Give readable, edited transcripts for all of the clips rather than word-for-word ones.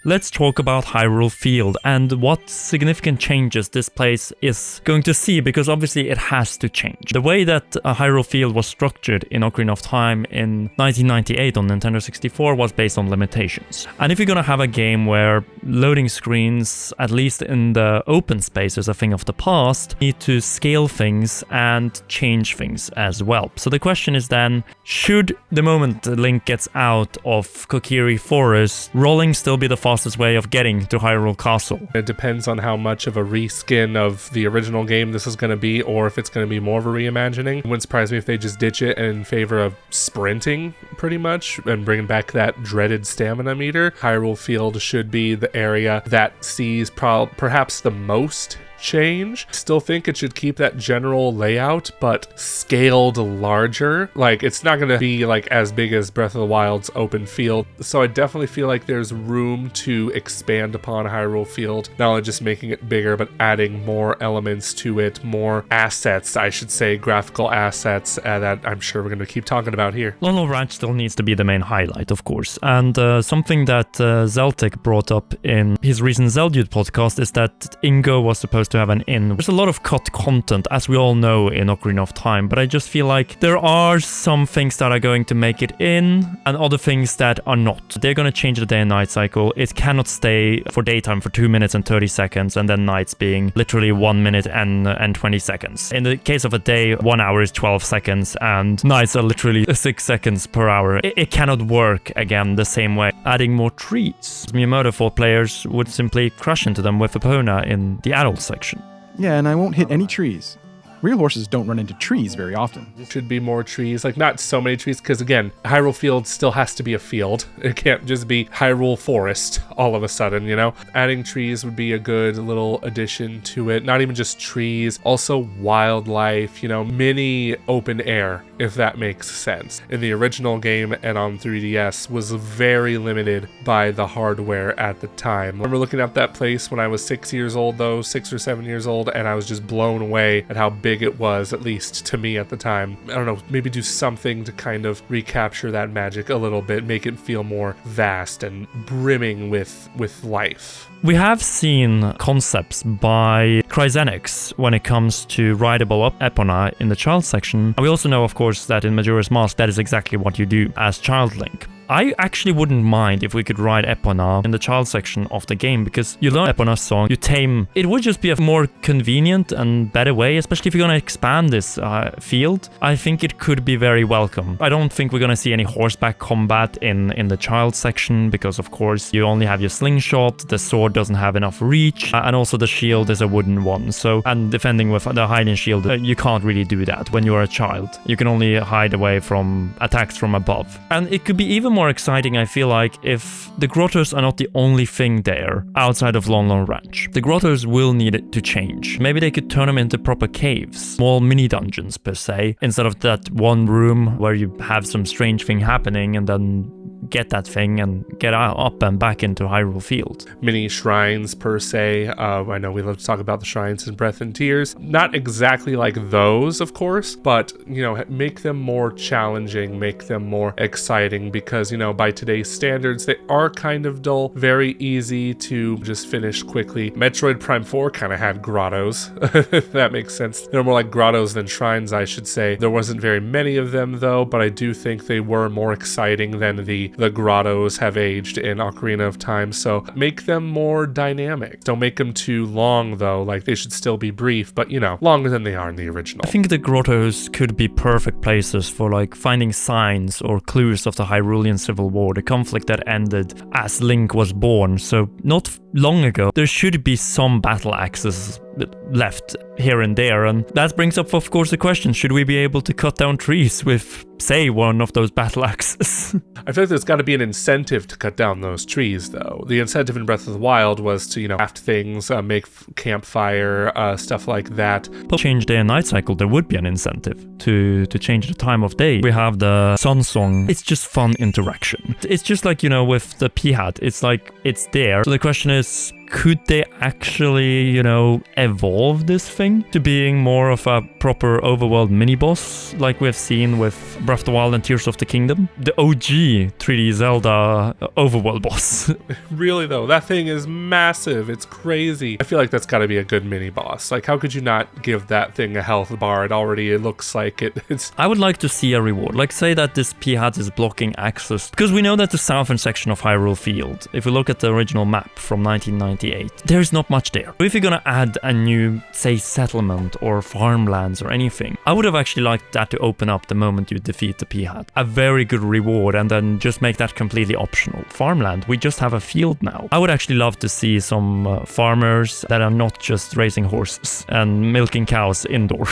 let's talk about Hyrule Field and what significant changes this place is going to see, because obviously it has to change. The way that Hyrule Field was structured in Ocarina of Time in 1998 on Nintendo 64 was based on limitations. And if you're gonna have a game where loading screens, at least in the open space, is a thing of the past, need to scale things and change things as well. So the question is then, should the moment Link gets out of Kokiri Forest, rolling still be the fastest way of getting to Hyrule Castle? It depends on how much of a reskin of the original game this is going to be, or if it's going to be more of a reimagining. It wouldn't surprise me if they just ditch it in favor of sprinting, pretty much, and bringing back that dreaded stamina meter. Hyrule Field should be the area that sees perhaps the most change. Still think it should keep that general layout, but scaled larger. Like, it's not going to be like as big as Breath of the Wild's open field. So I definitely feel like there's room to expand upon Hyrule Field, not only just making it bigger, but adding more elements to it, more assets, I should say, graphical assets that I'm sure we're going to keep talking about here. Lone Wolf Ranch still needs to be the main highlight, of course. And something that Zeltic brought up in his recent Zeldude podcast is that Ingo was supposed to have an inn. There's a lot of cut content, as we all know, in Ocarina of Time, but I just feel like there are some things that are going to make it in and other things that are not. They're going to change the day and night cycle. It cannot stay for daytime for 2 minutes and 30 seconds and then nights being literally 1 minute and 20 seconds. In the case of a day, 1 hour is 12 seconds and nights are literally 6 seconds per hour. It cannot work again the same way. Adding more trees. Miyamoto thought players would simply crash into them with Epona in the adult section. Yeah, and I won't hit any trees. Real horses don't run into trees very often. Should be more trees, like not so many trees, because again, Hyrule Field still has to be a field. It can't just be Hyrule Forest all of a sudden, you know? Adding trees would be a good little addition to it. Not even just trees, also wildlife, you know, mini open air, if that makes sense. In the original game and on 3DS was very limited by the hardware at the time. I remember looking at that place when I was 6 years old though, 6 or 7 years old, and I was just blown away at how big it was, at least to me at the time. I don't know, maybe do something to kind of recapture that magic a little bit, make it feel more vast and brimming with life. We have seen concepts by Cryzenx when it comes to rideable up Epona in the child section. And we also know, of course, that in Majora's Mask, that is exactly what you do as Child Link. I actually wouldn't mind if we could ride Epona in the child section of the game, because you learn Epona's song, you tame. It would just be a more convenient and better way, especially if you're going to expand this field. I think it could be very welcome. I don't think we're going to see any horseback combat in the child section, because of course you only have your slingshot, the sword doesn't have enough reach, and also the shield is a wooden one. So, and defending with the hiding shield, you can't really do that when you're a child. You can only hide away from attacks from above. And it could be even more exciting, I feel like, if the grottos are not the only thing there outside of Lone Wolf Ranch. The grottos will need it to change. Maybe they could turn them into proper caves, small mini dungeons per se, instead of that one room where you have some strange thing happening and then get that thing and get up and back into Hyrule Field. Mini shrines per se. I know we love to talk about the shrines in Breath and Tears. Not exactly like those, of course, but, you know, make them more challenging, make them more exciting, because, you know, by today's standards, they are kind of dull, very easy to just finish quickly. Metroid Prime 4 kind of had grottos, if that makes sense. They're more like grottos than shrines, I should say. There wasn't very many of them, though, but I do think they were more exciting than the grottos have aged in Ocarina of Time, so make them more dynamic. Don't make them too long, though. Like, they should still be brief, but, you know, longer than they are in the original. I think the grottos could be perfect places for, like, finding signs or clues of the Hyrulean Civil War, the conflict that ended as Link was born. So, not long ago, there should be some battle axes left here and there, and that brings up, of course, the question, should we be able to cut down trees with, say, one of those battle axes? I feel like there's got to be an incentive to cut down those trees, though. The incentive in Breath of the Wild was to, you know, craft things, make campfire, stuff like that. But change day and night cycle, there would be an incentive to change the time of day. We have the Sun Song. It's just fun interaction. It's just like, you know, with the Peahat, it's like, it's there. So the question is, could they actually, evolve this thing to being more of a proper overworld mini-boss like we've seen with Breath of the Wild and Tears of the Kingdom? The OG 3D Zelda overworld boss. Really though, that thing is massive. It's crazy. I feel like that's got to be a good mini-boss. Like, how could you not give that thing a health bar? It looks like it's... I would like to see a reward. Like, say that this Peahat is blocking access. Because we know that the southern section of Hyrule Field, if we look at the original map from 1998, there's not much there. If you're gonna add a new, say, settlement or farmlands or anything, I would have actually liked that to open up the moment you defeat the Peahat. A very good reward, and then just make that completely optional. Farmland, we just have a field now. I would actually love to see some farmers that are not just raising horses and milking cows indoor.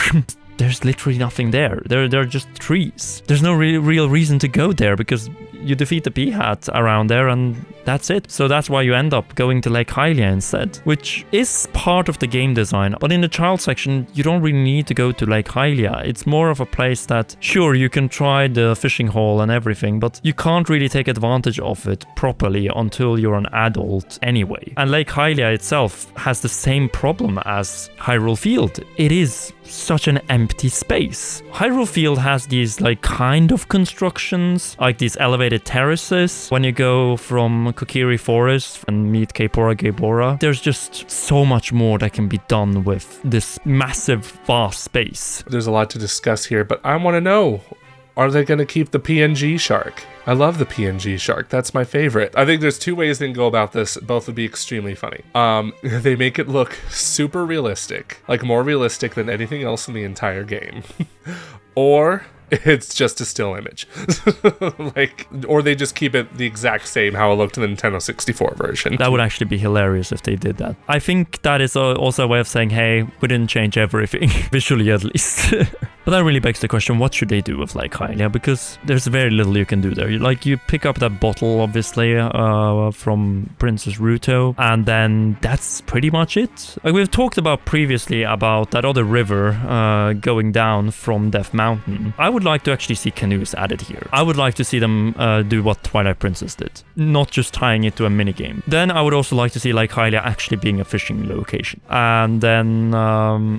There's literally nothing there. There are just trees. There's no real reason to go there because you defeat the Peahat around there and that's it. So that's why you end up going to Lake Hylia instead, which is part of the game design. But in the child section, you don't really need to go to Lake Hylia. It's more of a place that, sure, you can try the fishing hole and everything, but you can't really take advantage of it properly until you're an adult anyway. And Lake Hylia itself has the same problem as Hyrule Field. It is such an empty space. Hyrule Field has these kind of constructions, like these elevated terraces. When you go from Kokiri Forest and meet Kaepora Gaebora, there's just so much more that can be done with this massive, vast space. There's a lot to discuss here, but I want to know, are they going to keep the PNG shark? I love the PNG shark. That's my favorite. I think there's two ways they can go about this. Both would be extremely funny. They make it look super realistic, like more realistic than anything else in the entire game. Or it's just a still image. Or they just keep it the exact same how it looked in the Nintendo 64 version. That would actually be hilarious if they did that. I think that is also a way of saying, hey, we didn't change everything, visually at least. But that really begs the question, what should they do with Lake Hylia? Because there's very little you can do there. You pick up that bottle, obviously, from Princess Ruto, and then that's pretty much it. We've talked about previously about that other river going down from Death Mountain. I would like to actually see canoes added here. I would like to see them do what Twilight Princess did, not just tying it to a minigame. Then I would also like to see Lake Hylia actually being a fishing location. And then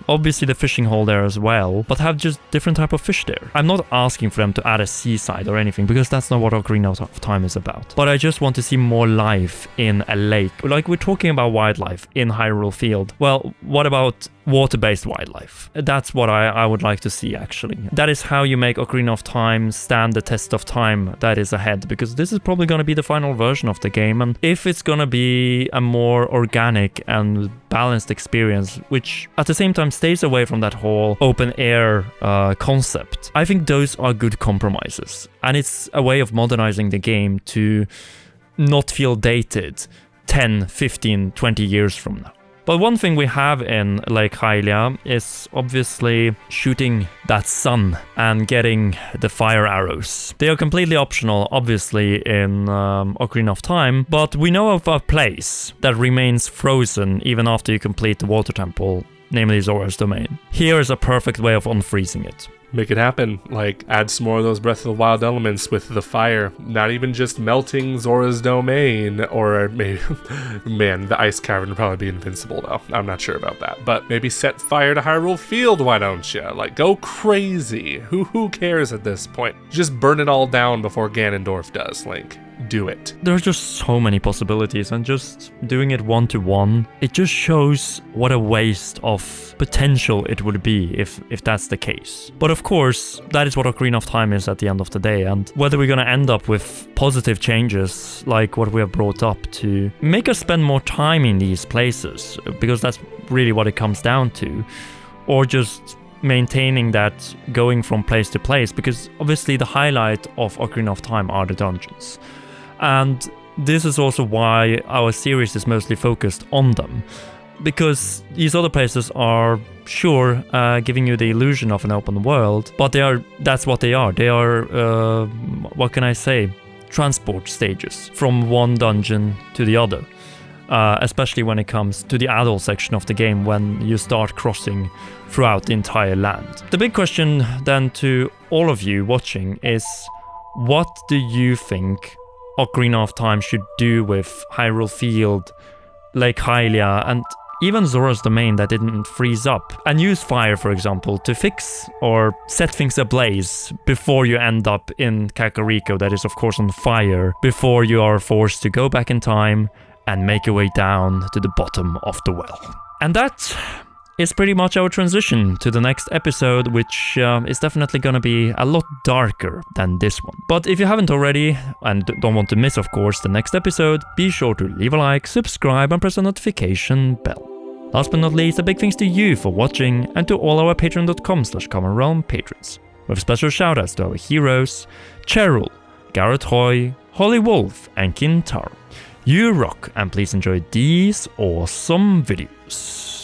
obviously the fishing hole there as well, but have just different type of fish there. I'm not asking for them to add a seaside or anything because that's not what Ocarina of Time is about. But I just want to see more life in a lake. Like, we're talking about wildlife in Hyrule Field. Well, what about water-based wildlife? That's what I would like to see, actually. That is how you make Ocarina of Time stand the test of time that is ahead, because this is probably going to be the final version of the game, and if it's going to be a more organic and balanced experience, which at the same time stays away from that whole open-air concept, I think those are good compromises. And it's a way of modernizing the game to not feel dated 10, 15, 20 years from now. But one thing we have in Lake Hylia is obviously shooting that sun and getting the fire arrows. They are completely optional, obviously, in Ocarina of Time, but we know of a place that remains frozen even after you complete the water temple, namely Zora's Domain. Here is a perfect way of unfreezing it. Make it happen. Add some more of those Breath of the Wild elements with the fire. Not even just melting Zora's Domain, or maybe, man, the ice cavern would probably be invincible though. I'm not sure about that. But maybe set fire to Hyrule Field, why don't you? Go crazy. Who cares at this point? Just burn it all down before Ganondorf does, Link. Do it. There's just so many possibilities, and just doing it one-to-one, it just shows what a waste of potential it would be if that's the case. But of course, that is what Ocarina of Time is at the end of the day, and whether we're gonna end up with positive changes like what we have brought up to make us spend more time in these places, because that's really what it comes down to, or just maintaining that going from place to place, because obviously the highlight of Ocarina of Time are the dungeons. And this is also why our series is mostly focused on them, because these other places are, sure, giving you the illusion of an open world, but that's what they are. They are, what can I say, transport stages from one dungeon to the other, especially when it comes to the adult section of the game, when you start crossing throughout the entire land. The big question then to all of you watching is, what do you think Ocarina of Time should do with Hyrule Field Lake Hylia and even Zora's Domain that didn't freeze up, and use fire, for example, to fix or set things ablaze before you end up in Kakariko that is of course on fire, before you are forced to go back in time and make your way down to the bottom of the well. And that is pretty much our transition to the next episode, which is definitely gonna be a lot darker than this one. But if you haven't already, and don't want to miss of course the next episode, be sure to leave a like, subscribe and press the notification bell. Last but not least, a big thanks to you for watching and to all our patreon.com/commonrealm patrons, with special shoutouts to our heroes, Cheryl, Garrett Hoy, Holly Wolf and Kintaro. You rock, and please enjoy these awesome videos.